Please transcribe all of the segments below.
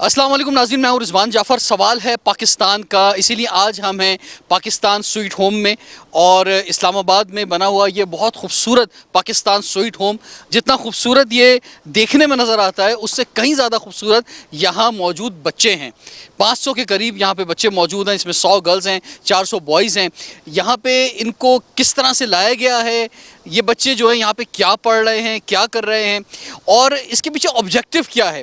السلام علیکم ناظرین، میں ہوں رضوان جعفر۔ سوال ہے پاکستان کا، اسی لیے آج ہم ہیں پاکستان سویٹ ہوم میں، اور اسلام آباد میں بنا ہوا یہ بہت خوبصورت پاکستان سویٹ ہوم، جتنا خوبصورت یہ دیکھنے میں نظر آتا ہے اس سے کہیں زیادہ خوبصورت یہاں موجود بچے ہیں۔ 500 کے قریب یہاں پہ بچے موجود ہیں، اس میں 100 گرلز ہیں، 400 بوائز ہیں۔ یہاں پہ ان کو کس طرح سے لایا گیا ہے، یہ بچے جو ہیں یہاں پہ کیا پڑھ رہے ہیں، کیا کر رہے ہیں، اور اس کے پیچھے آبجیکٹیو کیا ہے۔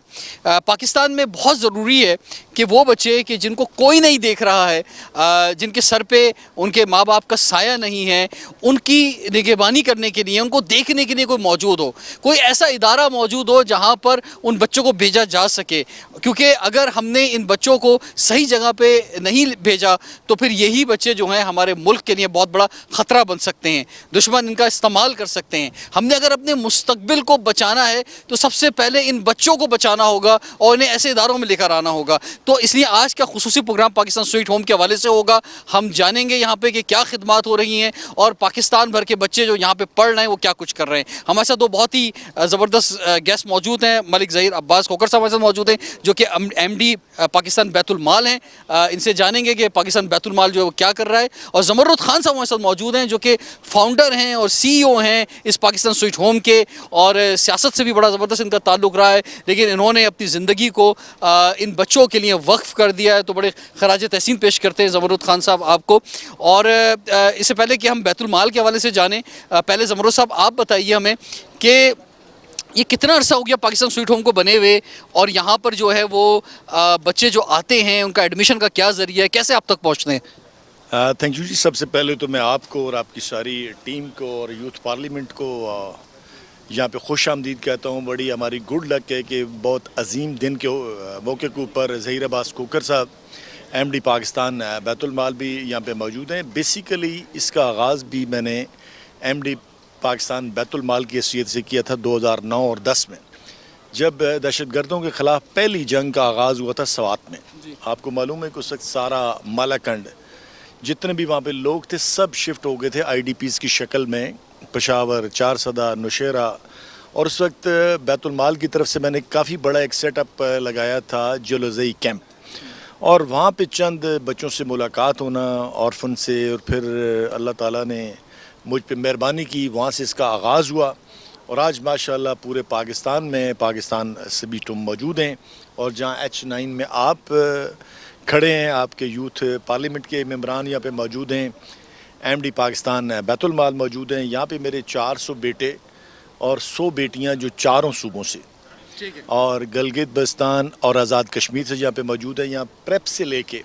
پاکستان میں بہت ضروری ہے کہ وہ بچے کہ جن کو کوئی نہیں دیکھ رہا ہے، جن کے سر پہ ان کے ماں باپ کا سایہ نہیں ہے، ان کی نگہبانی کرنے کے لیے، ان کو دیکھنے کے لیے کوئی موجود ہو، کوئی ایسا ادارہ موجود ہو جہاں پر ان بچوں کو بھیجا جا سکے۔ کیونکہ اگر ہم نے ان بچوں کو صحیح جگہ پہ نہیں بھیجا تو پھر یہی بچے جو ہیں ہمارے ملک کے لیے بہت بڑا خطرہ بن سکتے ہیں، دشمن ان کا استعمال کر سکتے ہیں۔ ہم نے اگر اپنے مستقبل کو بچانا ہے تو سب سے پہلے ان بچوں کو بچانا ہوگا اور انہیں ایسے اداروں میں لے کر آنا ہوگا۔ تو اس لیے آج کا خصوصی پروگرام پاکستان سویٹ ہوم کے حوالے سے ہوگا۔ ہم جانیں گے یہاں پہ کہ کیا خدمات ہو رہی ہیں اور پاکستان بھر کے بچے جو یہاں پہ پڑھ رہے ہیں وہ کیا کچھ کر رہے ہیں۔ ہمارے ساتھ دو بہت ہی زبردست گیسٹ موجود ہیں۔ ملک ظہیر عباس کھوکھر صاحب ہمارے ساتھ موجود ہیں جو کہ ایم ڈی پاکستان بیت المال ہیں۔ ان سے جانیں گے کہ پاکستان بیت المال جو ہے وہ کیا کر رہا ہے۔ اور زمرد خان صاحب ہمارے ساتھ موجود ہیں جو کہ فاؤنڈر ہیں اور سی ای او ہیں اس پاکستان سویٹ ہوم کے، اور سیاست سے بھی بڑا زبردست ان کا تعلق رہا ہے، لیکن انہوں نے اپنی زندگی کو ان بچوں کے لیے وقف کر دیا ہے۔ تو بڑے خراج تحسین پیش کرتے ہیں زمرد خان صاحب آپ کو۔ اور اس سے پہلے کہ ہم بیت المال کے حوالے سے جانیں، پہلے زمرد صاحب آپ بتائیے ہمیں کہ یہ کتنا عرصہ ہو گیا پاکستان سویٹ ہوم کو بنے ہوئے، اور یہاں پر جو ہے وہ بچے جو آتے ہیں ان کا ایڈمیشن کا کیا ذریعہ ہے، کیسے آپ تک پہنچتے ہیں؟ تھینک یو جی۔ سب سے پہلے تو میں آپ کو اور آپ کی ساری ٹیم کو اور یوتھ پارلیمنٹ کو یہاں پہ خوش آمدید کہتا ہوں۔ بڑی ہماری گڈ لک ہے کہ بہت عظیم دن کے موقع کے اوپر ظہیر عباس کھوکھر صاحب ایم ڈی پاکستان بیت المال بھی یہاں پہ موجود ہیں۔ بیسیکلی اس کا آغاز بھی میں نے ایم ڈی پاکستان بیت المال کی حیثیت سے کیا تھا 2009 اور 10 میں، جب دہشت گردوں کے خلاف پہلی جنگ کا آغاز ہوا تھا سوات میں۔ آپ کو معلوم ہے کہ اس وقت سارا مالاکنڈ جتنے بھی وہاں پہ لوگ تھے سب شفٹ ہو گئے تھے آئی ڈی پیز کی شکل میں، پشاور، چارسدہ، نوشیرہ۔ اور اس وقت بیت المال کی طرف سے میں نے کافی بڑا ایک سیٹ اپ لگایا تھا جلوزئی کیمپ، اور وہاں پہ چند بچوں سے ملاقات ہونا اورفن سے، اور پھر اللہ تعالیٰ نے مجھ پہ مہربانی کی، وہاں سے اس کا آغاز ہوا۔ اور آج ماشاءاللہ پورے پاکستان میں پاکستان سویٹ ہوم موجود ہیں، اور جہاں H9 میں آپ کھڑے ہیں، آپ کے یوتھ پارلیمنٹ کے ممبران یہاں پہ موجود ہیں، ایم ڈی پاکستان بیت المال موجود ہیں۔ یہاں پہ میرے 400 بیٹے اور 100 بیٹیاں جو چاروں صوبوں سے، اور گلگت بلتستان اور آزاد کشمیر سے یہاں پہ موجود ہیں۔ یہاں پریپ سے لے کے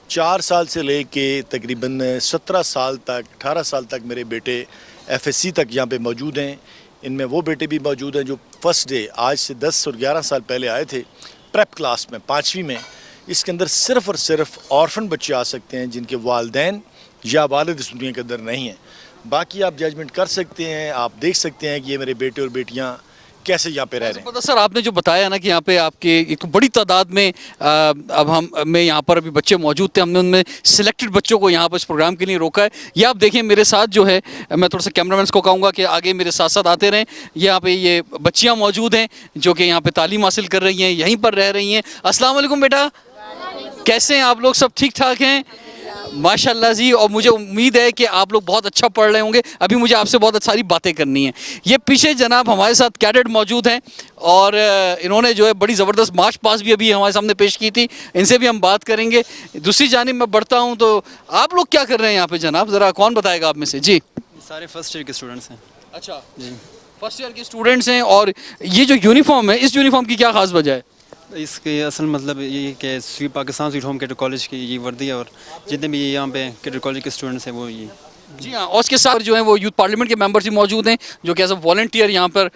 4 سال سے لے کے تقریباً 17 سال تک، 18 سال تک میرے بیٹے ایف ایس سی تک یہاں پہ موجود ہیں۔ ان میں وہ بیٹے بھی موجود ہیں جو فرسٹ ڈے آج سے 10 اور 11 سال پہلے آئے تھے پریپ کلاس میں، 5ویں میں۔ اس کے اندر صرف اور صرف آرفن بچے آ سکتے ہیں جن کے والدین یا والد اس دنیا کے اندر نہیں ہیں۔ باقی آپ ججمنٹ کر سکتے ہیں، آپ دیکھ سکتے ہیں کہ یہ میرے بیٹے اور بیٹیاں کیسے یہاں پہ رہ رہے ہیں۔ سر آپ نے جو بتایا نا کہ یہاں پہ آپ کے ایک بڑی تعداد میں اب میں یہاں پر ابھی بچے موجود تھے، ہم نے ان میں سلیکٹڈ بچوں کو یہاں پر اس پروگرام کے لیے روکا ہے۔ یہ آپ دیکھیں میرے ساتھ جو ہے، میں تھوڑا سا کیمرہ مینس کو کہوں گا کہ آگے میرے ساتھ ساتھ آتے رہیں۔ یہاں پہ یہ بچیاں موجود ہیں جو کہ یہاں پہ تعلیم حاصل کر رہی ہیں، یہیں پر رہ رہی ہیں۔ السلام علیکم بیٹا، کیسے ہیں آپ لوگ؟ سب ٹھیک ٹھاک ہیں ماشاء اللہ جی؟ اور مجھے امید ہے کہ آپ لوگ بہت اچھا پڑھ رہے ہوں گے۔ ابھی مجھے آپ سے بہت ساری باتیں کرنی ہیں۔ یہ پیچھے جناب ہمارے ساتھ کیڈٹ موجود ہیں، اور انہوں نے جو ہے بڑی زبردست مارچ پاس بھی ابھی ہمارے سامنے پیش کی تھی، ان سے بھی ہم بات کریں گے۔ دوسری جانب میں بڑھتا ہوں تو آپ لوگ کیا کر رہے ہیں یہاں پہ جناب؟ ذرا کون بتائے گا آپ میں سے؟ جی سارے فرسٹ ایئر کے اسٹوڈنٹس ہیں۔ اچھا جی، فرسٹ ایئر کے اسٹوڈنٹس ہیں۔ اور یہ جو یونیفارم ہے، اس یونیفارم کی کیا خاص وجہ ہے؟ اس کے اصل مطلب یہ کہ Pakistan sweet home cadet college کی یہ وردی ہے، اور جتنے بھی یہاں پہ کیڈر کالج کے اسٹوڈنٹس ہیں وہ یہ جی ہاں، اور اس کے ساتھ جو ہیں وہ یوتھ پارلیمنٹ کے ممبرز بھی موجود ہیں جو کہ ایز اے والنٹیئر یہاں پر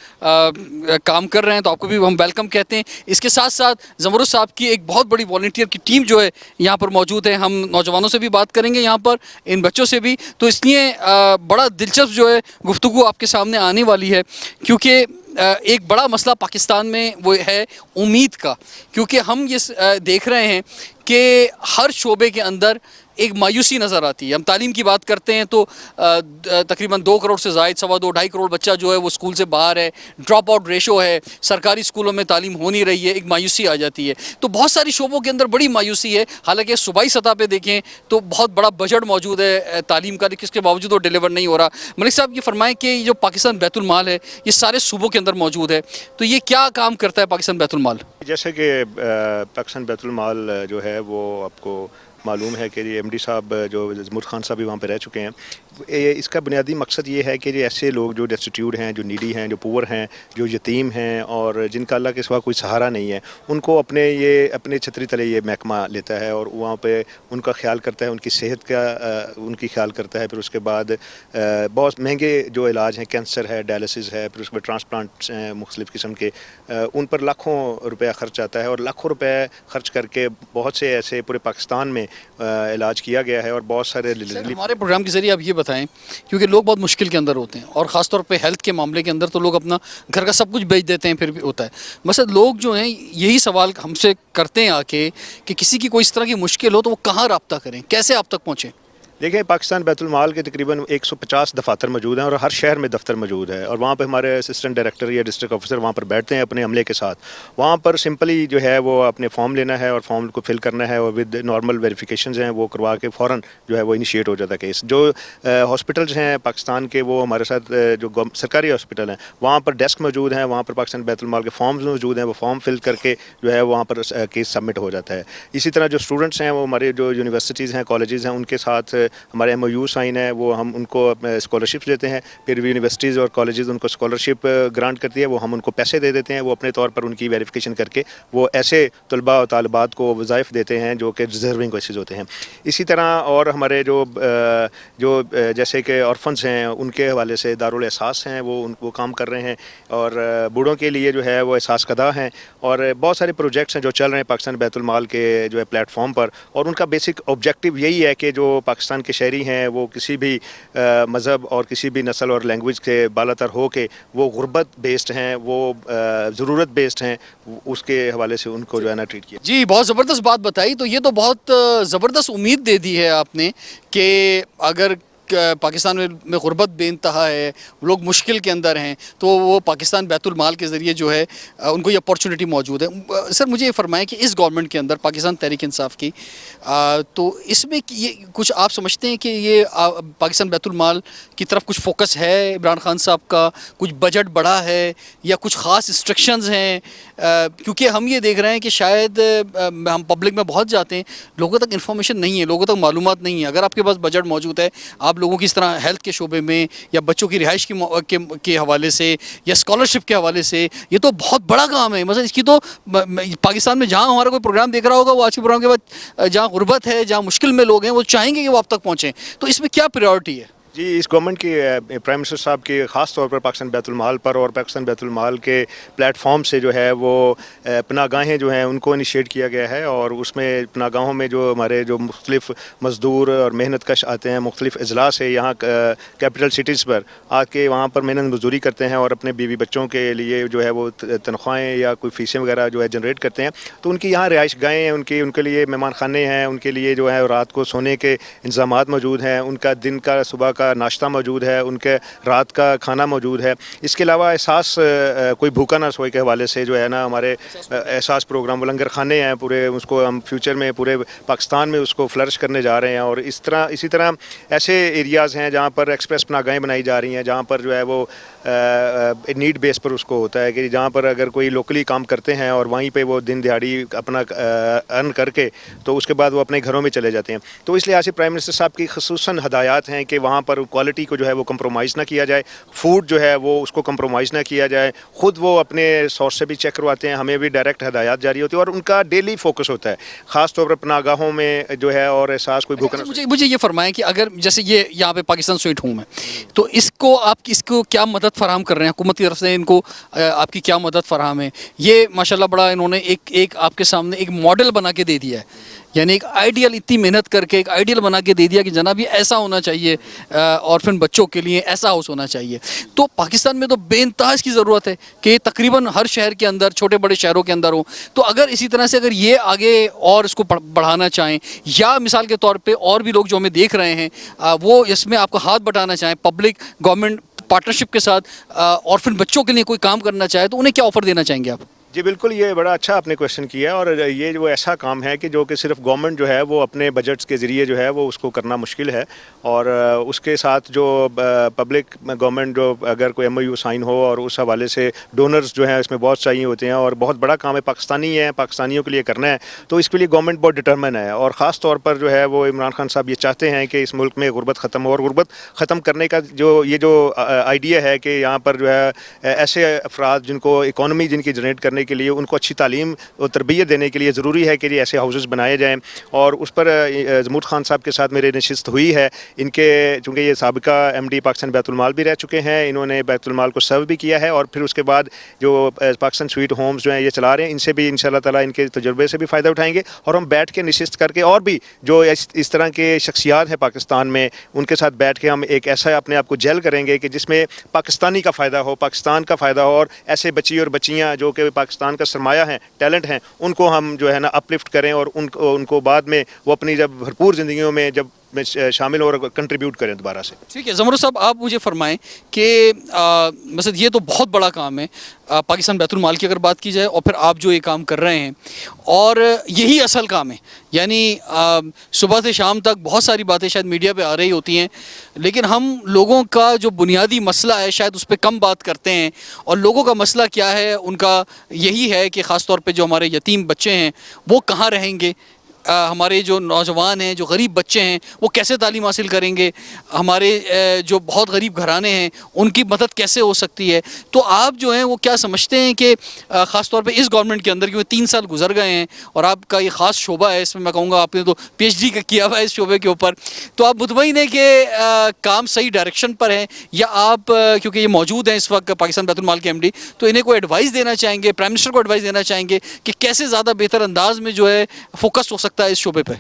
کام کر رہے ہیں، تو آپ کو بھی ہم ویلکم کہتے ہیں۔ اس کے ساتھ ساتھ زمرد صاحب کی ایک بہت بڑی والنٹیئر کی ٹیم جو ہے یہاں پر موجود ہے۔ ہم نوجوانوں سے بھی بات کریں گے یہاں پر، ان بچوں سے بھی، تو اس لیے بڑا دلچسپ جو ہے گفتگو آپ کے سامنے آنے والی ہے، کیونکہ ایک بڑا مسئلہ پاکستان میں وہ ہے امید کا، کیونکہ ہم یہ دیکھ رہے ہیں کہ ہر شعبے کے اندر ایک مایوسی نظر آتی ہے. ہم تعلیم کی بات کرتے ہیں تو تقریباً 2 کروڑ سے زائد 2.25 کروڑ بچہ جو ہے وہ اسکول سے باہر ہے, ڈراپ آؤٹ ریشو ہے, سرکاری اسکولوں میں تعلیم ہو نہیں رہی ہے, ایک مایوسی آ جاتی ہے. تو بہت ساری شعبوں کے اندر بڑی مایوسی ہے. حالانکہ صوبائی سطح پہ دیکھیں تو بہت بڑا بجٹ موجود ہے تعلیم کا, لیکن اس کے باوجود وہ ڈیلیور نہیں ہو رہا. ملک صاحب یہ فرمائیں کہ یہ جو پاکستان بیت المال ہے یہ سارے صوبوں کے اندر موجود ہے, تو یہ کیا کام کرتا ہے پاکستان بیت المال؟ جیسے کہ پاکستان بیت المال جو ہے وہ آپ کو معلوم ہے کہ ایم ڈی صاحب جو زمر خان صاحب بھی وہاں پہ رہ چکے ہیں. اس کا بنیادی مقصد یہ ہے کہ ایسے لوگ جو ڈیسٹیٹیوٹ ہیں, جو نیڈی ہیں, جو پور ہیں, جو یتیم ہیں اور جن کا اللہ کے سوا کوئی سہارا نہیں ہے, ان کو اپنے چھتری تلے یہ محکمہ لیتا ہے اور وہاں پہ ان کا خیال کرتا ہے, ان کی صحت کا ان کی خیال کرتا ہے. پھر اس کے بعد بہت مہنگے جو علاج ہیں, کینسر ہے, ڈائلسس ہے, پھر اس کے بعد ٹرانسپلانٹس ہیں مختلف قسم کے, ان پر لاکھوں روپیہ خرچ آتا ہے. اور لاکھوں روپے خرچ کر کے بہت سے ایسے پورے پاکستان میں علاج کیا گیا ہے. اور بہت سارے ہمارے پروگرام کے ذریعے آپ یہ بتائیں, کیونکہ لوگ بہت مشکل کے اندر ہوتے ہیں اور خاص طور پہ ہیلتھ کے معاملے کے اندر تو لوگ اپنا گھر کا سب کچھ بیچ دیتے ہیں, پھر بھی ہوتا ہے. مثلا لوگ جو ہیں یہی سوال ہم سے کرتے ہیں آ کے کہ کسی کی کوئی اس طرح کی مشکل ہو تو وہ کہاں رابطہ کریں, کیسے آپ تک پہنچیں؟ دیکھیں, پاکستان بیت المال کے تقریباً 150 دفاتر موجود ہیں اور ہر شہر میں دفتر موجود ہے. اور وہاں پہ ہمارے اسسٹنٹ ڈائریکٹر یا ڈسٹرکٹ آفیسر وہاں پر بیٹھتے ہیں اپنے عملے کے ساتھ. وہاں پر سمپلی جو ہے وہ اپنے فارم لینا ہے اور فارم کو فل کرنا ہے اور ود نارمل ویریفیکیشنز ہیں وہ کروا کے فوراً جو ہے وہ انیشیٹ ہو جاتا ہے کیس. جو ہاسپٹلز ہیں پاکستان کے وہ ہمارے ساتھ جو سرکاری ہاسپٹل ہیں وہاں پر ڈیسک موجود ہیں, وہاں پر پاکستان بیت المال کے فارمز موجود ہیں, وہ فارم فل کر کے جو ہے وہاں پر کیس سبمٹ ہو جاتا ہے. اسی طرح جو اسٹوڈنٹس ہیں وہ ہمارے جو یونیورسٹیز ہیں, کالجز ہیں, ان کے ساتھ ہمارے ایم او یو سائن ہے, وہ ہم ان کو اسکالرشپس دیتے ہیں. پھر یونیورسٹیز اور کالجز ان کو اسکالرشپ گرانٹ کرتی ہے, وہ ہم ان کو پیسے دے دیتے ہیں. وہ اپنے طور پر ان کی ویریفیکیشن کر کے وہ ایسے طلباء و طالبات کو وظائف دیتے ہیں جو کہ ڈیزرونگ کیسز ہوتے ہیں. اسی طرح اور ہمارے جو جیسے کہ آرفنز ہیں ان کے حوالے سے دارالاحساس ہیں, وہ کام کر رہے ہیں. اور بوڑھوں کے لیے جو ہے وہ احساس قدا ہیں. اور بہت سارے پروجیکٹس ہیں جو چل رہے ہیں پاکستان بیت المال کے جو ہے پلیٹ فارم پر. اور ان کا بیسک آبجیکٹیو یہی ہے کہ جو پاکستان کے شہری ہیں وہ کسی بھی مذہب اور کسی بھی نسل اور لینگویج کے بالا تر ہو کے وہ غربت بیسڈ ہیں, وہ ضرورت بیسڈ ہیں, اس کے حوالے سے ان کو جو ہے نا ٹریٹ کیا. جی بہت زبردست بات بتائی. تو یہ تو بہت زبردست امید دے دی ہے آپ نے کہ اگر پاکستان میں غربت بے انتہا ہے, لوگ مشکل کے اندر ہیں, تو وہ پاکستان بیت المال کے ذریعے جو ہے ان کو یہ اپارچونیٹی موجود ہے. سر مجھے یہ فرمائیں کہ اس گورنمنٹ کے اندر پاکستان تحریک انصاف کی تو اس میں یہ کچھ آپ سمجھتے ہیں کہ یہ پاکستان بیت المال کی طرف کچھ فوکس ہے عمران خان صاحب کا, کچھ بجٹ بڑھا ہے یا کچھ خاص انسٹرکشنز ہیں؟ کیونکہ ہم یہ دیکھ رہے ہیں کہ شاید ہم پبلک میں بہت جاتے ہیں, لوگوں تک انفارمیشن نہیں ہے, لوگوں تک معلومات نہیں ہے. اگر آپ کے پاس بجٹ موجود ہے, آپ لوگوں کی اس طرح ہیلتھ کے شعبے میں یا بچوں کی رہائش کے حوالے سے یا اسکالرشپ کے حوالے سے, یہ تو بہت بڑا کام ہے. مثلا اس کی تو پاکستان میں جہاں ہمارا کوئی پروگرام دیکھ رہا ہوگا وہ آج کے پروگرام کے بعد جہاں غربت ہے, جہاں مشکل میں لوگ ہیں, وہ چاہیں گے کہ وہ آپ تک پہنچیں. تو اس میں کیا پریورٹی ہے؟ جی, اس گورنمنٹ کی پرائم منسٹر صاحب کی خاص طور پر پاکستان بیت المال پر اور پاکستان بیت المال کے پلیٹ فارم سے جو ہے وہ پناہ گاہیں جو ہیں ان کو انیشیٹ کیا گیا ہے. اور اس میں پناہ گاہوں میں جو ہمارے جو مختلف مزدور اور محنت کش آتے ہیں مختلف اضلاع سے یہاں کیپٹل سٹیز پر آ کے وہاں پر محنت مزدوری کرتے ہیں اور اپنے بیوی بچوں کے لیے جو ہے وہ تنخواہیں یا کوئی فیسیں وغیرہ جو ہے جنریٹ کرتے ہیں. تو ان کی یہاں رہائش گاہیں ہیں, ان کے لیے مہمان خانے ہیں, ان کے لیے جو ہے رات کو سونے کے انتظامات موجود ہیں, ان کا دن کا صبح کا ناشتہ موجود ہے, ان کے رات کا کھانا موجود ہے. اس کے علاوہ احساس کوئی بھوکا نہ سوئے کے حوالے سے جو ہے نا ہمارے احساس پروگرام, وہ لنگر خانے ہیں پورے, اس کو ہم فیوچر میں پورے پاکستان میں اس کو فلرش کرنے جا رہے ہیں. اور اسی طرح ایسے ایریاز ہیں جہاں پر ایکسپریس پناہ گاہیں بنائی جا رہی ہیں, جہاں پر جو ہے وہ نیڈ بیس پر اس کو ہوتا ہے کہ جہاں پر اگر کوئی لوکلی کام کرتے ہیں اور وہیں پہ وہ دن دیہڑی اپنا ارن کر کے تو اس کے بعد وہ اپنے گھروں میں چلے جاتے ہیں. تو اس لحاظ سے پرائم منسٹر صاحب کی خصوصاً ہدایات ہیں کہ وہاں پر کوالٹی کو جو ہے وہ کمپرومائز نہ کیا جائے, فوڈ جو ہے وہ اس کو کمپرومائز نہ کیا جائے. خود وہ اپنے سورس سے بھی چیک کرواتے ہیں, ہمیں بھی ڈائریکٹ ہدایات جاری ہوتی ہے اور ان کا ڈیلی فوکس ہوتا ہے خاص طور پر پناہ گاہوں میں جو ہے. اور احساس کوئی بھوکا مجھے یہ فرمائیں کہ اگر جیسے یہ یہاں پہ پاکستان سویٹ ہوم ہے تو اس کو کیا مدد فراہم کر رہے ہیں حکومت کی طرف سے, ان کو آپ کی کیا مدد فراہم ہے؟ یہ ماشاءاللہ بڑا انہوں نے ایک آپ کے سامنے ایک ماڈل بنا کے دے دیا ہے. یعنی ایک آئیڈیل اتنی محنت کر کے ایک آئیڈیل بنا کے دے دیا کہ جناب یہ ایسا ہونا چاہیے اورفن بچوں کے لیے ایسا ہاؤس ہونا چاہیے. تو پاکستان میں تو بے انتہا اس کی ضرورت ہے کہ تقریباً ہر شہر کے اندر چھوٹے بڑے شہروں کے اندر ہو. تو اگر اسی طرح سے اگر یہ آگے اور اس کو بڑھانا چاہیں یا مثال کے طور پہ اور بھی لوگ جو ہمیں دیکھ رہے ہیں وہ اس میں آپ کا ہاتھ بٹانا چاہیں, پبلک گورنمنٹ پارٹنرشپ کے ساتھ اورفن بچوں کے لیے کوئی کام کرنا چاہے تو انہیں کیا آفر دینا چاہیں گے آپ؟ جی بالکل, یہ بڑا اچھا آپ نے کویشچن کیا, اور یہ جو ایسا کام ہے کہ جو کہ صرف گورنمنٹ جو ہے وہ اپنے بجٹس کے ذریعے جو ہے وہ اس کو کرنا مشکل ہے, اور اس کے ساتھ جو پبلک گورنمنٹ جو اگر کوئی MOU سائن ہو اور اس حوالے سے ڈونرز جو ہیں اس میں بہت چاہیے ہوتے ہیں, اور بہت بڑا کام ہے, پاکستانی ہے, پاکستانیوں کے لیے کرنا ہے, تو اس کے لیے گورنمنٹ بہت ڈٹرمن ہے. اور خاص طور پر جو ہے وہ عمران خان صاحب یہ چاہتے ہیں کہ اس ملک میں غربت ختم ہو, اور غربت ختم کرنے کا جو آئیڈیا ہے کہ یہاں پر جو ہے ایسے افراد جن کو اکانومی جن کی جنریٹ کرنے کے لیے ان کو اچھی تعلیم اور تربیت دینے کے لیے ضروری ہے کہ یہ ایسے ہاؤسز بنائے جائیں. اور اس پر زمود خان صاحب کے ساتھ میرے نشست ہوئی ہے. ان کے چونکہ یہ سابقہ MD پاکستان بیت المال بھی رہ چکے ہیں, انہوں نے بیت المال کو سرو بھی کیا ہے, اور پھر اس کے بعد جو پاکستان سویٹ ہومز جو ہیں یہ چلا رہے ہیں, ان سے بھی انشاءاللہ تعالیٰ ان کے تجربے سے بھی فائدہ اٹھائیں گے, اور ہم بیٹھ کے نشست کر کے اور بھی جو اس طرح کے شخصیات ہیں پاکستان میں ان کے ساتھ بیٹھ کے ہم ایک ایسا اپنے آپ کو جیل کریں گے کہ جس میں پاکستانی کا فائدہ ہو, پاکستان کا فائدہ ہو, اور ایسے بچی اور بچیاں جو کہ پاکستان کا سرمایہ ہیں, ٹیلنٹ ہیں, ان کو ہم جو ہے نا اپ لفٹ کریں, اور ان کو بعد میں وہ اپنی جب بھرپور زندگیوں میں جب شامل اور کنٹریبیوٹ کریں دوبارہ سے. ٹھیک ہے زمرد صاحب, آپ مجھے فرمائیں کہ مثلا یہ تو بہت بڑا کام ہے پاکستان بیت المال کی اگر بات کی جائے, اور پھر آپ جو یہ کام کر رہے ہیں, اور یہی اصل کام ہے. یعنی صبح سے شام تک بہت ساری باتیں شاید میڈیا پہ آ رہی ہوتی ہیں, لیکن ہم لوگوں کا جو بنیادی مسئلہ ہے شاید اس پہ کم بات کرتے ہیں. اور لوگوں کا مسئلہ کیا ہے, ان کا یہی ہے کہ خاص طور پہ جو ہمارے یتیم بچے ہیں وہ کہاں رہیں گے, ہمارے جو نوجوان ہیں جو غریب بچے ہیں وہ کیسے تعلیم حاصل کریں گے, ہمارے جو بہت غریب گھرانے ہیں ان کی مدد کیسے ہو سکتی ہے. تو آپ جو ہیں وہ کیا سمجھتے ہیں کہ خاص طور پہ اس گورنمنٹ کے اندر, کیونکہ 3 سال گزر گئے ہیں اور آپ کا یہ خاص شعبہ ہے, اس میں کہوں گا آپ نے تو PhD کا کیا ہوا ہے اس شعبے کے اوپر, تو آپ مطمئن ہیں کہ کام صحیح ڈائریکشن پر ہے, یا آپ کیونکہ یہ موجود ہیں اس وقت پاکستان بیت المال کے MD, تو انہیں کوئی ایڈوائس دینا چاہیں گے, پرائم منسٹر کو ایڈوائس دینا چاہیں گے کہ کیسے زیادہ بہتر انداز میں جو ہے فوکس ہو سکتا ہے اس شعبے پہ؟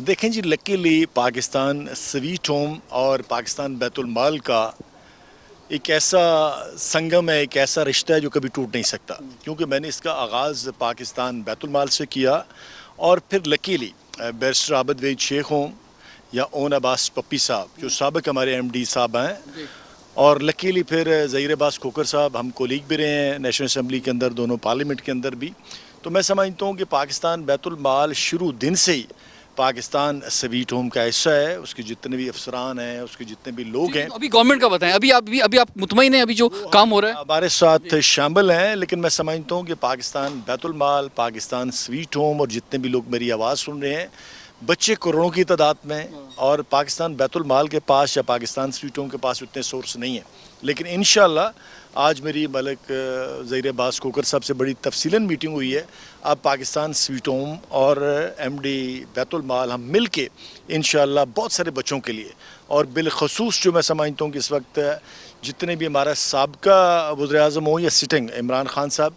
دیکھیں جی, لکیلی پاکستان سویٹ ہوم اور پاکستان بیت المال کا ایک ایسا سنگم ہے, ایک ایسا رشتہ ہے جو کبھی ٹوٹ نہیں سکتا, کیونکہ میں نے اس کا آغاز پاکستان بیت المال سے کیا, اور پھر لکیلی بیرسٹر عابد وحید شیخ ہوں یا اون عباس پپی صاحب جو سابق ہمارے MD صاحب ہیں, اور لکیلی پھر ظہیر عباس کھوکر صاحب, ہم کولیگ بھی رہے ہیں نیشنل اسمبلی کے اندر, دونوں پارلیمنٹ کے اندر بھی. تو میں سمجھتا ہوں کہ پاکستان بیت المال شروع دن سے ہی پاکستان سویٹ ہوم کا حصہ ہے, اس کے جتنے بھی افسران ہیں, اس کے جتنے بھی لوگ ہیں. ابھی گورنمنٹ کا بتائیں, ابھی آپ مطمئن ہیں ابھی جو کام ہو رہا ہے؟ ہمارے ساتھ شامل ہیں, لیکن میں سمجھتا ہوں کہ پاکستان بیت المال, پاکستان سویٹ ہوم اور جتنے بھی لوگ میری آواز سن رہے ہیں, بچے کروڑوں کی تعداد میں, اور پاکستان بیت المال کے پاس یا پاکستان سویٹ ہوم کے پاس اتنے سورس نہیں ہیں. لیکن انشاءاللہ آج میری ملک ظہیر عباس کھوکر صاحب سے بڑی تفصیلاً میٹنگ ہوئی ہے. اب پاکستان سویٹ ہوم اور MD بیت المال ہم مل کے انشاءاللہ بہت سارے بچوں کے لیے, اور بالخصوص جو میں سمجھتا ہوں کہ اس وقت جتنے بھی ہمارا سابقہ وزیر اعظم ہوں یا سٹنگ عمران خان صاحب,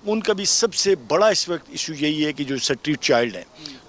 ان کا بھی سب سے بڑا اس وقت ایشو یہی ہے کہ جو اسٹریٹ چائلڈ ہیں,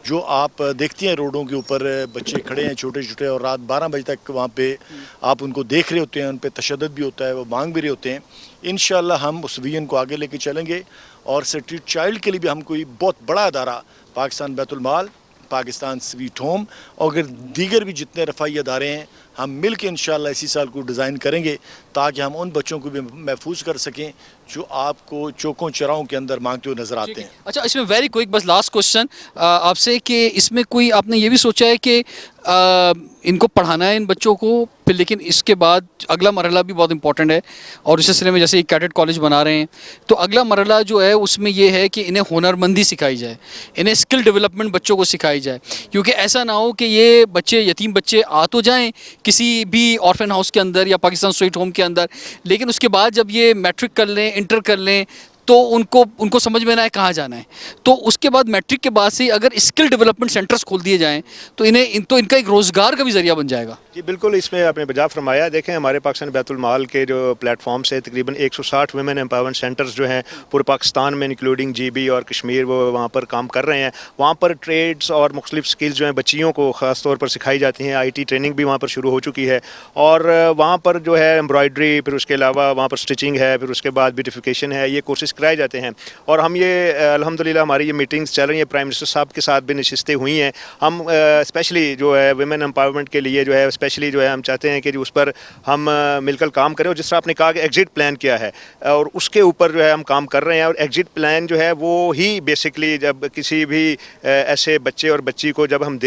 جو آپ دیکھتی ہیں روڈوں کے اوپر بچے کھڑے ہیں چھوٹے چھوٹے, اور رات 12 بجے تک وہاں پہ آپ ان کو دیکھ رہے ہوتے ہیں, ان پہ تشدد بھی ہوتا ہے, وہ مانگ بھی رہے ہوتے ہیں. انشاءاللہ ہم اس ویژن کو آگے لے کے چلیں گے, اور اسٹریٹ چائلڈ کے لیے بھی ہم کوئی بہت بڑا ادارہ پاکستان بیت المال, پاکستان سویٹ ہوم اور اگر دیگر بھی جتنے رفاہی ادارے ہیں, ہم مل کے انشاءاللہ اسی سال کو ڈیزائن کریں گے تاکہ ہم ان بچوں کو بھی محفوظ کر سکیں جو آپ کو چوکوں چراہوں کے اندر مانگتے ہوئے نظر آتے ہیں. اچھا, اس میں ویری کوئک بس لاسٹ کوشچن آپ سے کہ اس میں کوئی آپ نے یہ بھی سوچا ہے کہ ان کو پڑھانا ہے ان بچوں کو, پھر لیکن اس کے بعد اگلا مرحلہ بھی بہت امپورٹنٹ ہے, اور اس سلسلے میں جیسے ایک کیڈٹ کالج بنا رہے ہیں, تو اگلا مرحلہ جو ہے اس میں یہ ہے کہ انہیں ہنرمندی سکھائی جائے, انہیں اسکل ڈیولپمنٹ بچوں کو سکھائی جائے, کیونکہ ایسا نہ ہو کہ یہ بچے یتیم بچے آ تو جائیں کسی بھی آرفن ہاؤس کے اندر یا پاکستان سویٹ ہوم کے اندر, لیکن اس کے بعد جب یہ میٹرک کر لیں, انٹر کر لیں, تو ان کو سمجھ میں نہ آئے کہاں جانا ہے. تو اس کے بعد میٹرک کے بعد سے اگر اسکل ڈیولپمنٹ سینٹرز کھول دیے جائیں تو ان کا ایک روزگار کا بھی ذریعہ بن جائے گا. جی بالکل, اس میں آپ نے بجا فرمایا. دیکھیں ہمارے پاکستان بیت المال کے جو پلیٹ فارم سے تقریباً 160 ویمن امپاورمنٹ سینٹرز جو ہیں پورے پاکستان میں انکلوڈنگ جی بی اور کشمیر وہ وہاں پر کام کر رہے ہیں. وہاں پر ٹریڈز اور مختلف سکلز جو ہیں بچیوں کو خاص طور پر سکھائی جاتی ہیں. آئی ٹی ٹریننگ بھی وہاں پر شروع ہو چکی ہے, اور وہاں پر جو ہے امبرائڈری, پھر اس کے علاوہ وہاں پر سٹچنگ ہے, پھر اس کے بعد بیوٹیفیکیشن ہے, یہ کورسز کرائے جاتے ہیں. اور ہم یہ الحمدللہ ہماری یہ میٹنگز چل رہی ہیں, پرائم منسٹر صاحب کے ساتھ بھی نشستیں ہوئی ہیں. ہم اسپیشلی جو ہے ویمن امپاورمنٹ کے لیے جو ہے اسپیشلی جو ہے ہم چاہتے ہیں کہ جو اس پر ہم مل کر کام کریں, اور جس طرح آپ نے کہا کہ ایگزٹ پلان کیا ہے اور اس کے اوپر جو ہے ہم کام کر رہے ہیں. اور ایگزٹ پلان جو ہے وہ ہی بیسکلی جب کسی بھی ایسے بچے اور بچی کو جب ہم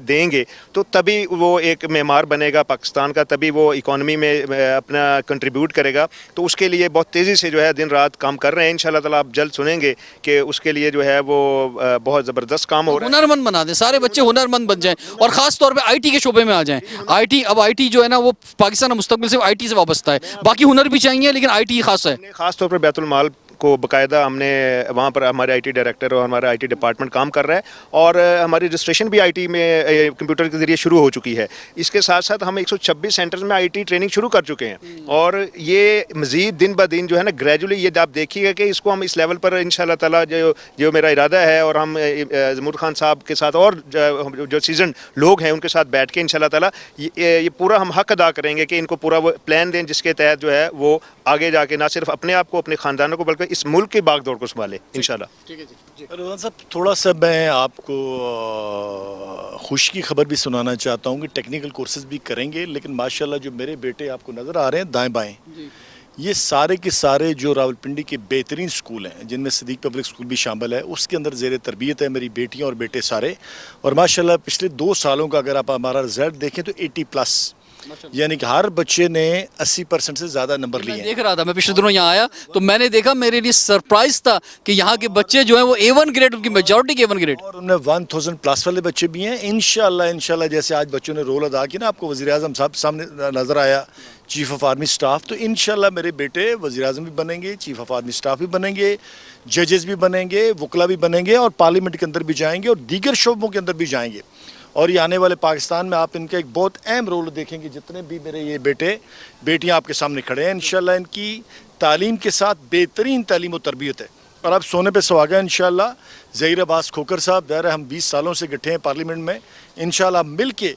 دیں گے تو تبھی وہ ایک معمار بنے گا پاکستان کا, تبھی وہ اکانومی میں اپنا کنٹریبیوٹ کرے گا. تو اس کے لیے بہت تیزی سے جو ہے دن رات کام کر رہے ہیں. انشاءاللہ تعالیٰ آپ جلد سنیں گے کہ اس کے لیے جو ہے وہ بہت زبردست کام ہو رہا ہے. ہنرمند بنا دیں, سارے بچے ہنرمند بن جائیں, اور خاص طور پہ آئی ٹی کے شعبے میں آ جائیں. آئی ٹی جو ہے نا وہ پاکستان کا مستقبل صرف آئی ٹی سے وابستہ ہے, باقی ہنر بھی چاہیے لیکن آئی ٹی خاص ہے. خاص طور پر بیت المال کو باقاعدہ ہم نے وہاں پر ہمارے آئی ٹی ڈائریکٹر اور ہمارا آئی ٹی ڈپارٹمنٹ کام کر رہا ہے, اور ہماری رجسٹریشن بھی آئی ٹی میں کمپیوٹر کے ذریعے شروع ہو چکی ہے. اس کے ساتھ ساتھ ہم 126 سینٹرز میں آئی ٹی ٹریننگ شروع کر چکے ہیں, اور یہ مزید دن بہ دن جو ہے نا گریجولی یہ آپ دیکھیے گا کہ اس کو ہم اس لیول پر انشاءاللہ تعالیٰ جو میرا ارادہ ہے, اور ہم ضمور خان صاحب کے ساتھ اور جو سیزنڈ لوگ ہیں ان کے ساتھ بیٹھ کے انشاءاللہ تعالیٰ یہ پورا ہم حق ادا کریں گے کہ ان کو پورا وہ پلان دیں جس کے تحت جو ہے وہ آگے جا کے نہ صرف اپنے آپ کو, اپنے خاندانوں کو, بلکہ اس ملک کی باغ دوڑ کو سنبھالے انشاءاللہ. رضوان صاحب تھوڑا سا میں آپ کو خوشی کی خبر بھی سنانا چاہتا ہوں کہ ٹیکنیکل کورسز بھی کریں گے, لیکن ماشاءاللہ جو میرے بیٹے آپ کو نظر آ رہے ہیں دائیں بائیں, یہ سارے کے سارے جو راولپنڈی کے بہترین سکول ہیں جن میں صدیق پبلک سکول بھی شامل ہے, اس کے اندر زیر تربیت ہے میری بیٹیاں اور بیٹے سارے. اور ماشاءاللہ پچھلے 2 سالوں کا اگر آپ ہمارا رزلٹ دیکھیں تو 80+, یعنی کہ ہر بچے نے 80% سے زیادہ نمبر لیے ہیں. دیکھ رہا تھا میں پچھلے دنوں یہاں آیا تو میں نے دیکھا, میرے لیے سرپرائز تھا کہ یہاں کے بچے جو ہیں وہ A1 گریڈ, ان کی میجورٹی کے A1 گریڈ, اور انہیں 1000+ والے بچے بھی ہیں. انشاءاللہ جیسے آج بچوں نے رول ادا کیا نا, آپ کو وزیر اعظم صاحب سامنے نظر آیا, چیف آف آرمی سٹاف, تو انشاءاللہ میرے بیٹے وزیر اعظم بھی بنیں گے, چیف آف آرمی سٹاف بھی بنیں گے, ججز بھی بنیں گے, وکلا بھی بنیں گے, اور پارلیمنٹ کے اندر بھی جائیں گے, اور دیگر شعبوں کے اندر بھی جائیں گے. اور یہ آنے والے پاکستان میں آپ ان کا ایک بہت اہم رول دیکھیں گے. جتنے بھی میرے یہ بیٹے بیٹیاں آپ کے سامنے کھڑے ہیں, انشاءاللہ ان کی تعلیم کے ساتھ بہترین تعلیم و تربیت ہے, اور اب سونے پہ سہاگا ہے انشاءاللہ. ظہیر عباس کھوکھر صاحب, ظاہر ہے ہم 20 سالوں سے گٹھے ہیں پارلیمنٹ میں, انشاءاللہ مل کے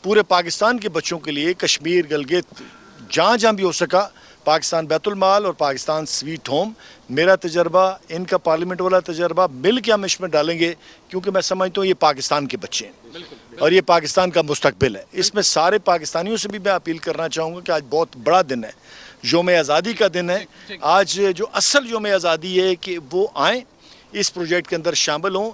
پورے پاکستان کے بچوں کے لیے کشمیر, گلگت, جہاں بھی ہو سکا, پاکستان بیت المال اور پاکستان سویٹ ہوم, میرا تجربہ, ان کا پارلیمنٹ والا تجربہ, مل کے ہم اس میں ڈالیں گے, کیونکہ میں سمجھتا ہوں یہ پاکستان کے بچے ہیں اور یہ پاکستان کا مستقبل ہے. اس میں سارے پاکستانیوں سے بھی میں اپیل کرنا چاہوں گا کہ آج بہت بڑا دن ہے, یوم آزادی کا دن ہے. آج جو اصل یوم آزادی ہے کہ وہ آئیں, اس پروجیکٹ کے اندر شامل ہوں.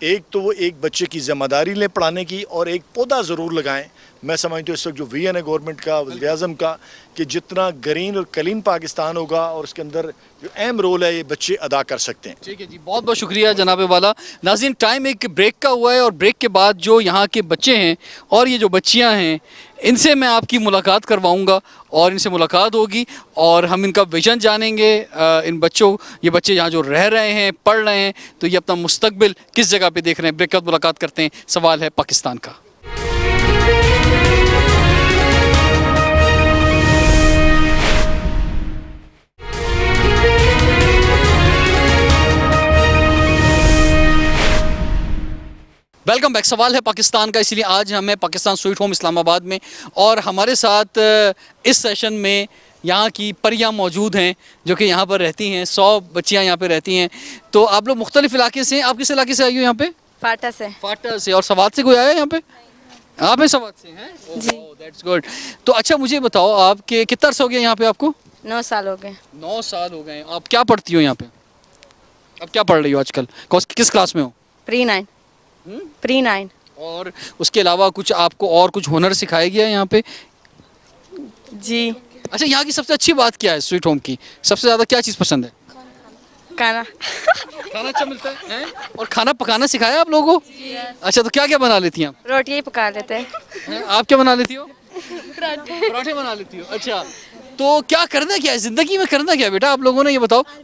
ایک تو وہ ایک بچے کی ذمہ داری لیں پڑھانے کی, اور ایک پودا ضرور لگائیں. میں سمجھتا ہوں اس وقت جو ویژن ہے گورنمنٹ کا, وزیر اعظم کا, کہ جتنا گرین اور کلین پاکستان ہوگا اور اس کے اندر جو اہم رول ہے یہ بچے ادا کر سکتے ہیں. ٹھیک ہے جی, بہت بہت شکریہ جناب والا. ناظرین ٹائم ایک بریک کا ہوا ہے, اور بریک کے بعد جو یہاں کے بچے ہیں اور یہ جو بچیاں ہیں ان سے میں آپ کی ملاقات کرواؤں گا, اور ان سے ملاقات ہوگی اور ہم ان کا ویژن جانیں گے. ان بچوں, یہ بچے یہاں جو رہ رہے ہیں, پڑھ رہے ہیں, تو یہ اپنا مستقبل کس جگہ پہ دیکھ رہے ہیں. بریک کے بعد ملاقات کرتے ہیں. سوال ہے پاکستان کا. Welcome back. سوال ہے پاکستان کا, اسی لیے آج ہم ہیں پاکستان سویٹ ہوم اسلام آباد میں, اور ہمارے ساتھ اس سیشن میں یہاں کی پریاں موجود ہیں جو کہ یہاں پر رہتی ہیں. 100 بچیاں یہاں پہ رہتی ہیں. تو آپ لوگ مختلف علاقے سے ہیں. آپ کس علاقے سے آئی ہو یہاں پہ؟ فاٹا سے. فاٹا سے. اور سوات سے کوئی آیا ہے یہاں پہ؟ آپ ہیں سوات سے ہیں؟ جی. That's good. تو اچھا مجھے بتاؤ آپ کہ کتنا عرصہ ہو گیا یہاں پہ آپ کو؟ 9 سال ہو گئے. 9 سال ہو گئے. آپ کیا پڑھتی ہو یہاں پہ؟ اب کیا پڑھ رہی ہو آج کل؟ کس کلاس میں ہو؟ پری 9. اور اس کے علاوہ کچھ آپ کو اور کچھ ہنر سکھایا گیا ہے یہاں پہ؟ جی. اچھا, یہاں کی سب سے اچھی بات کیا ہے سویٹ ہوم کی؟ سب سے زیادہ کیا چیز پسند ہے؟ کھانا. کھانا اچھا ملتا ہے. اور کھانا پکانا سکھایا آپ لوگوں کو؟ اچھا, تو کیا کیا بنا لیتی ہیں آپ؟ روٹی ہی پکا لیتے ہیں. آپ کیا بنا لیتی ہو؟ پراٹھے بنا لیتی ہو. اچھا, تو کیا کرنا کیا ہے زندگی میں، کرنا کیا ہے بیٹا آپ لوگوں نے، یہ بتاؤ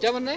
کیا بننا ہے؟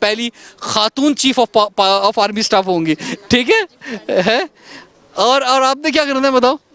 پہلی خاتون چیف آف آرمی اسٹاف ہوں گی. ٹھیک ہے. اور آپ نے کیا کرنا ہے بتاؤ؟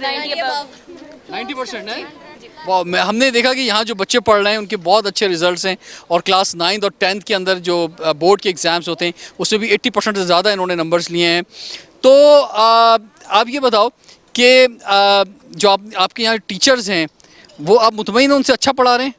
90 above 90% ہے. ہم نے دیکھا کہ یہاں جو بچے پڑھ رہے ہیں ان کے بہت اچھے ریزلٹس ہیں، اور کلاس 9 اور 10 کے اندر جو بورڈ کے ایگزامس ہوتے ہیں اس میں بھی 80% سے زیادہ انہوں نے نمبرز لیے ہیں. تو آپ یہ بتاؤ کہ جو آپ کے یہاں ٹیچرز ہیں وہ آپ مطمئن ہیں ان سے اچھا پڑھا رہے ہیں؟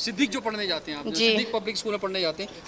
صدیق جو پڑھنے جاتے ہیں آپ جی. صدیق پبلک اسکول میں پڑھنے جاتے ہیں،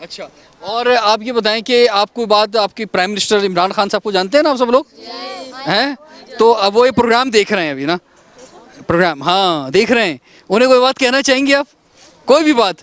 اچھا. اور آپ یہ بتائیں کہ آپ کو بات آپ کے پرائم منسٹر عمران خان صاحب کو جانتے ہیں نا آپ سب لوگ ہیں؟ تو اب وہ یہ پروگرام دیکھ رہے ہیں ابھی نا، پروگرام ہاں دیکھ رہے ہیں. انہیں کوئی بات کہنا چاہیں گے آپ، کوئی بھی بات؟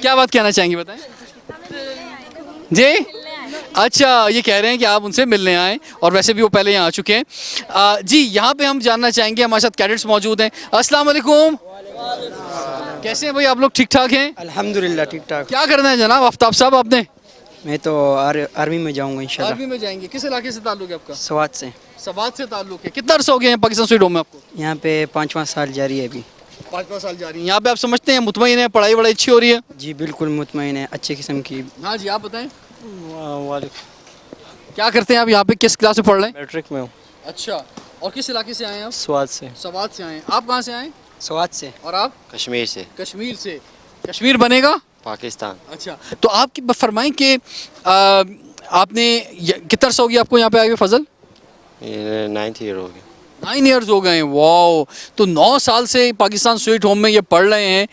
کیا بات کہنا چاہیں گے بتائیں جی. اچھا یہ کہہ رہے ہیں کہ آپ ان سے ملنے آئیں، اور ویسے بھی وہ پہلے یہاں آ چکے ہیں. جی یہاں پہ ہم جاننا چاہیں گے، ہمارے ساتھ کیڈٹس موجود ہیں. السلام علیکم، کیسے ہیں بھائی آپ لوگ، ٹھیک ٹھاک ہیں؟ الحمدللہ ٹھیک ٹھاک. کیا کرنا ہے جناب آفتاب صاحب آپ نے؟ میں تو آرمی میں جاؤں گا انشاءاللہ. آرمی میں جائیں گے. کس علاقے سے تعلق ہے آپ کا؟ سوات سے. سوات سے تعلق ہے. کتنا عرصہ ہو گیا ہے پاکستان سویٹ ہوم میں آپ کو؟ یہاں پہ 5واں سال جاری ہے ابھی. 5 سال جا رہی ہیں یہاں پہ. آپ سمجھتے ہیں مطمئن ہیں، پڑھائی وڑھائی اچھی ہو رہی ہے؟ جی بالکل مطمئن ہے، اچھے قسم کی. ہاں جی آپ بتائیں. کیا کرتے ہیں آپ یہاں پہ، کس کلاس میں پڑھ رہے ہیں؟ میٹرک میں ہوں. اچھا. اور کس علاقے سے آئے ہیں آپ؟ سوات سے. سوات سے آئے ہیں. آپ کہاں سے آئے ہیں؟ سوات سے. اور آپ؟ کشمیر سے. کشمیر سے. کشمیر بنے گا پاکستان. اچھا. تو آپ کی فرمائیں کہ آپ نے کتنا عرصہ ہو گیا آپ کو یہاں پہ آئے ہوئے فضل؟ 9th ایئر ہو گیا. 9 ایئرز ہو گئے ہیں. واو. تو 9 سال سے پاکستان سویٹ ہوم میں یہ پڑھ رہے ہیں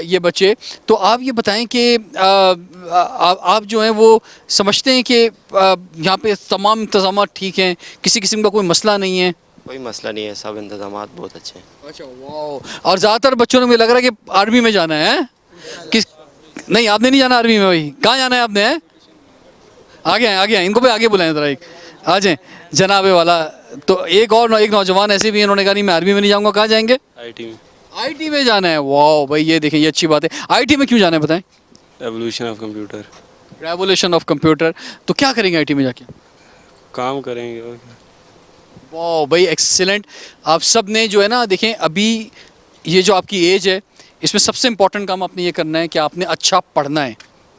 یہ بچے. تو آپ یہ بتائیں کہ آپ جو ہیں وہ سمجھتے ہیں کہ یہاں پہ تمام انتظامات ٹھیک ہیں، کسی قسم کا کوئی مسئلہ نہیں ہے؟ کوئی مسئلہ نہیں ہے، سب انتظامات بہت اچھے ہیں. اچھا واو. اور زیادہ تر بچوں نے مجھے لگ رہا ہے کہ آرمی میں جانا ہے. کس نہیں آپ نے نہیں جانا آرمی میں؟ بھائی کہاں جانا ہے آپ نے؟ آگے آئیں ان کو بھی آگے بلائیں ذرا، ایک آ جائیں جناب والا. تو ایک نوجوان ایسے بھی ہیں، انہوں نے کہا نہیں میں آرمی میں نہیں جاؤں گا. کہاں جائیں گے؟ آئی ٹی میں. آئی ٹی میں جانا ہے. واو بھائی یہ دیکھیں یہ اچھی بات ہے. آئی ٹی میں کیوں جانا ہے بتائیں؟ Evolution of computer. Revolution of computer. تو کیا کریں گے آئی ٹی میں جا کے؟ کام کریں گے. واو بھائی ایکسیلنٹ. آپ سب نے جو ہے نا دیکھیں ابھی یہ جو آپ کی ایج ہے اس میں سب سے امپورٹنٹ کام آپ نے یہ کرنا ہے کہ آپ نے اچھا پڑھنا ہے.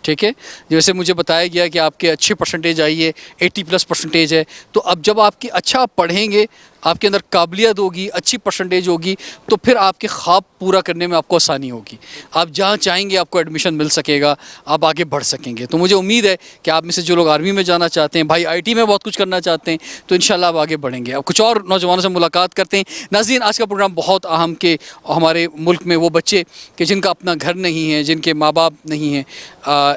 ٹھیک ہے. جیسے مجھے بتایا گیا کہ آپ کے اچھے پرسنٹیج آئی ہے، 80+ ہے. تو اب جب آپ کی اچھا پڑھیں گے، آپ کے اندر قابلیت ہوگی، اچھی پرسنٹیج ہوگی، تو پھر آپ کے خواب پورا کرنے میں آپ کو آسانی ہوگی. آپ جہاں چاہیں گے آپ کو ایڈمیشن مل سکے گا، آپ آگے بڑھ سکیں گے. تو مجھے امید ہے کہ آپ میں سے جو لوگ آرمی میں جانا چاہتے ہیں، بھائی آئی ٹی میں بہت کچھ کرنا چاہتے ہیں، تو انشاءاللہ آپ آگے بڑھیں گے. اب کچھ اور نوجوانوں سے ملاقات کرتے ہیں. ناظرین آج کا پروگرام بہت اہم کہ ہمارے ملک میں وہ بچے کہ جن کا اپنا گھر نہیں ہے، جن کے ماں باپ نہیں ہیں،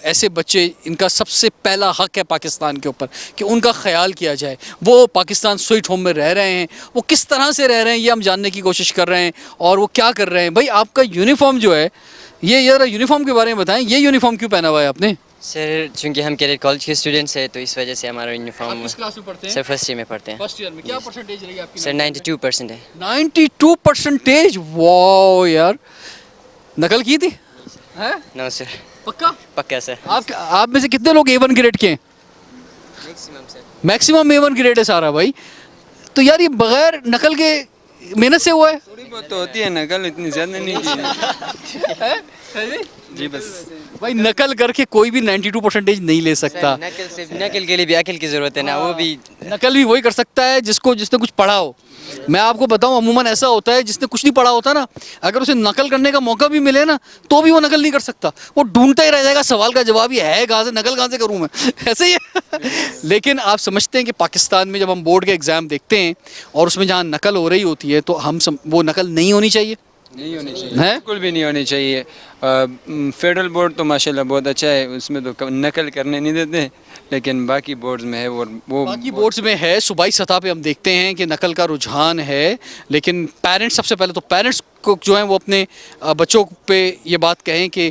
ایسے بچے ان کا سب سے پہلا حق ہے پاکستان کے اوپر کہ ان کا خیال کیا جائے. وہ پاکستان سویٹ ہوم میں رہ رہے ہیں، وہ کس طرح سے رہ رہے ہیں یہ ہم جاننے کی کوشش کر رہے ہیں، اور وہ کیا کر رہے ہیں. بھائی آپ کا یونیفارم جو ہے یہ ذرا یونیفارم کے بارے میں بتائیں. یہ یونیفارم کیوں پہنا ہوا ہے آپ نے؟ سر چونکہ ہم کیڈٹ کالج کے اسٹوڈنٹس ہیں تو اس وجہ سے ہمارا یونیفارم. کس کلاس میں پڑھتے ہیں؟ سر فرسٹ ایئر میں پڑھتے ہیں. فرسٹ ایئر میں. کیا پرسنٹیج رہی آپ کی؟ سر 92% ہے. 92%. واو یار. نقل کی تھی؟ نو سر. پکا؟ پکا سر. آپ میں سے کتنے لوگ A1 گریڈ کے ہیں؟ میکسیمم سر. میکسیمم A1 گریڈ ہے سارا. بھائی تو یار یہ بغیر نقل کے محنت سے ہوا ہے؟ تھوڑی بہت تو ہوتی ہے نقل، اتنی زیادہ نہیں کی. جی بس بھائی نقل کر کے کوئی بھی 92% نہیں لے سکتا. نقل کے لیے بھی عقل کی ضرورت ہے نا. وہ بھی نقل بھی وہی کر سکتا ہے جس نے کچھ پڑھا ہو. میں آپ کو بتاؤں عموماً ایسا ہوتا ہے جس نے کچھ نہیں پڑھا ہوتا نا، اگر اسے نقل کرنے کا موقع بھی ملے نا تو بھی وہ نقل نہیں کر سکتا. وہ ڈھونڈتا ہی رہ جائے گا سوال کا جواب یہ ہے کہاں سے، نقل کہاں سے کروں میں. ایسے ہی ہے. لیکن آپ سمجھتے ہیں کہ پاکستان میں جب ہم بورڈ کے ایگزام دیکھتے ہیں اور اس میں جہاں نقل ہو رہی ہوتی ہے تو وہ نقل نہیں ہونی چاہیے. نہیں ہونی چاہیے، بالکل بھی نہیں ہونی چاہیے. فیڈرل بورڈ تو ماشاءاللہ بہت اچھا ہے، اس میں تو نقل کرنے نہیں دیتے، لیکن باقی بورڈز میں ہے وہ باقی بورڈز میں ہے. صوبائی سطح پہ ہم دیکھتے ہیں کہ نقل کا رجحان ہے. لیکن پیرنٹس سب سے پہلے تو پیرنٹس کو جو ہیں وہ اپنے بچوں پہ یہ بات کہیں کہ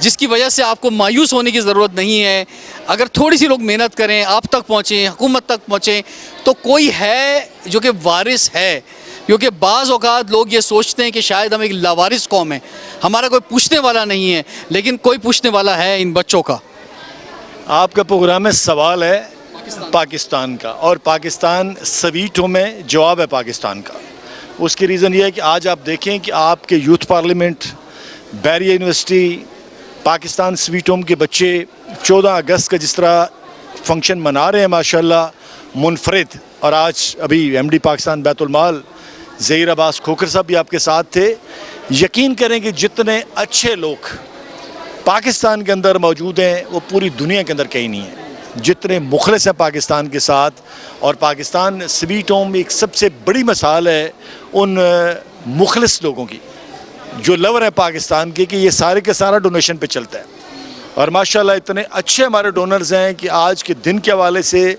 جس کی وجہ سے آپ کو مایوس ہونے کی ضرورت نہیں ہے. اگر تھوڑی سی لوگ محنت کریں, آپ تک پہنچیں, حکومت تک پہنچیں, تو کوئی ہے جو کہ وارث ہے. کیونکہ بعض اوقات لوگ یہ سوچتے ہیں کہ شاید ہم ایک لاوارث قوم ہیں, ہمارا کوئی پوچھنے والا نہیں ہے, لیکن کوئی پوچھنے والا ہے ان بچوں کا. آپ کا پروگرام میں سوال ہے پاکستان کا, اور پاکستان سویٹوں میں جواب ہے پاکستان کا. اس کی ریزن یہ ہے کہ آج آپ دیکھیں کہ آپ کے youth parliament, بیریا university, Pakistan sweet home کے بچے 14 اگست کا جس طرح فنکشن منا رہے ہیں ماشاءاللہ منفرد. اور آج ابھی ایم ڈی پاکستان بیت المال ظہیر عباس کھوکھر صاحب بھی آپ کے ساتھ تھے. یقین کریں کہ جتنے اچھے لوگ پاکستان کے اندر موجود ہیں وہ پوری دنیا کے اندر کہیں نہیں ہیں. جتنے مخلص ہیں پاکستان کے ساتھ, اور پاکستان سویٹ ہوم ایک سب سے بڑی مثال ہے ان مخلص لوگوں کی جو لور ہیں پاکستان کے, کہ یہ سارے کے سارا ڈونیشن پہ چلتا ہے. اور ماشاءاللہ اتنے اچھے ہمارے ڈونرز ہیں کہ آج کے دن کے حوالے سے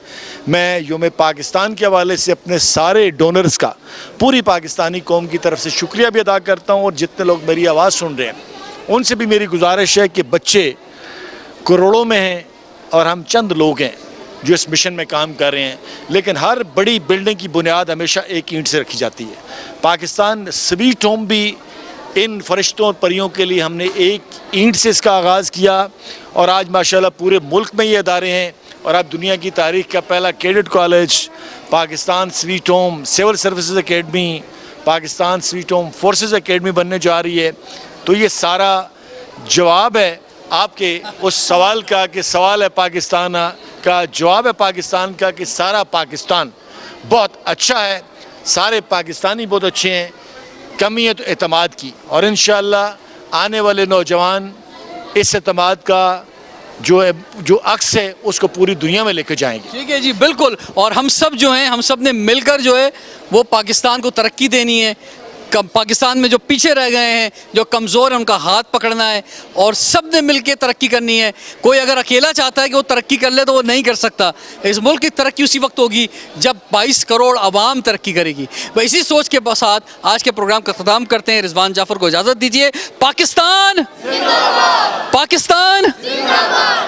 میں یوم پاکستان کے حوالے سے اپنے سارے ڈونرز کا پوری پاکستانی قوم کی طرف سے شکریہ بھی ادا کرتا ہوں. اور جتنے لوگ میری آواز سن رہے ہیں ان سے بھی میری گزارش ہے کہ بچے کروڑوں میں ہیں اور ہم چند لوگ ہیں جو اس مشن میں کام کر رہے ہیں, لیکن ہر بڑی بلڈنگ کی بنیاد ہمیشہ ایک اینٹ سے رکھی جاتی ہے. پاکستان سویٹ ہوم بھی ان فرشتوں اور پریوں کے لیے ہم نے ایک اینٹ سے اس کا آغاز کیا, اور آج ماشاءاللہ پورے ملک میں یہ ادارے ہیں. اور اب دنیا کی تاریخ کا پہلا cadet college Pakistan sweet home civil services academy, Pakistan sweet home forces academy بننے جا رہی ہے. تو یہ سارا جواب ہے آپ کے اس سوال کا کہ سوال ہے پاکستان کا, جواب ہے پاکستان کا کہ سارا پاکستان بہت اچھا ہے, سارے پاکستانی بہت اچھے ہیں. کمی ہے تو اعتماد کی, اور انشاءاللہ آنے والے نوجوان اس اعتماد کا جو عکس ہے اس کو پوری دنیا میں لے کے جائیں گے. ٹھیک ہے جی, بالکل. اور ہم سب جو ہیں, ہم سب نے مل کر جو ہے وہ پاکستان کو ترقی دینی ہے. پاکستان میں جو پیچھے رہ گئے ہیں, جو کمزور ہیں, ان کا ہاتھ پکڑنا ہے, اور سب نے مل کے ترقی کرنی ہے. کوئی اگر اکیلا چاہتا ہے کہ وہ ترقی کر لے تو وہ نہیں کر سکتا. اس ملک کی ترقی اسی وقت ہوگی جب 22 کروڑ عوام ترقی کرے گی. اسی سوچ کے ساتھ آج کے پروگرام کا اختتام کرتے ہیں. رضوان جعفر کو اجازت دیجیے. پاکستان زندہ باد, پاکستان زندہ باد.